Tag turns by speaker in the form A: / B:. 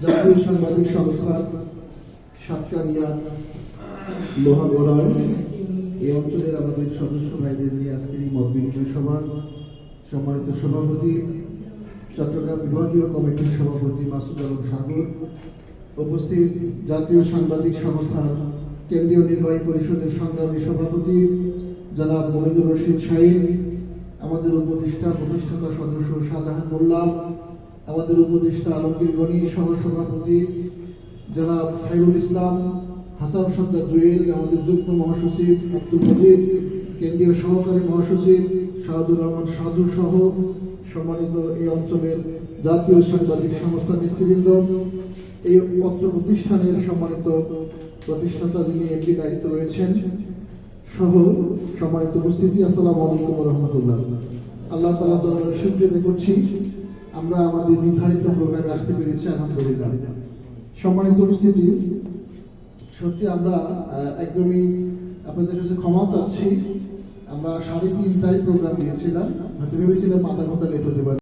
A: জাতীয় সাংবাদিক সংস্থা সাতকানিয়ার লোহাগড়ায় এই অঞ্চলের আমাদের সদস্য ভাইদের নিয়ে আজকের এই মত বিনিময় সভার সম্মানিত সভাপতি, চট্টগ্রাম বিভাগীয় কমিটির সভাপতি মাসুদ আলম সাগর, উপস্থিত জাতীয় সাংবাদিক সংস্থার কেন্দ্রীয় নির্বাহী পরিষদের সংগ্রামী সভাপতি জনাব মহিদুর রশিদ শাহীন, আমাদের প্রতিষ্ঠাতা সদস্য শাহজাহান মোল্লা, আমাদের উপদেষ্টা আলমগীর গনি, সহ সভাপতি জনাব খায়রুল ইসলাম, হাসান সর্দার জুয়েল, আমাদের যুগ্ম মহাসচিব আব্দুল মজিদ, কেন্দ্রীয় সহকারী মহাসচিব শাহাদুর রহমান সাজু সহ সম্মানিত এই অঞ্চলের জাতীয় সাংবাদিক সংস্থা নেতৃবৃন্দ, এই পত্র প্রতিষ্ঠানের সম্মানিত প্রতিষ্ঠাতা যিনি এমডি দায়িত্ব রয়েছেন সহ সম্মানিত উপস্থিতি, আসসালামু আলাইকুম ওয়া রাহমাতুল্লাহ। আল্লাহ তাআলা দরবারে শুকরিয়া করছি আমরা আমাদের নির্ধারিত প্রোগ্রামে আসতে পেরেছি, আলহামদুলিল্লাহ। সম্মানিত উপস্থিতি, সত্যি আমরা একদমই আপনাদের কাছে ক্ষমা চাচ্ছি। আমরা 3:30টায় প্রোগ্রাম দিয়েছিলাম, হয়তো ভেবেছিলাম আধা ঘন্টা লেট হতে পারে।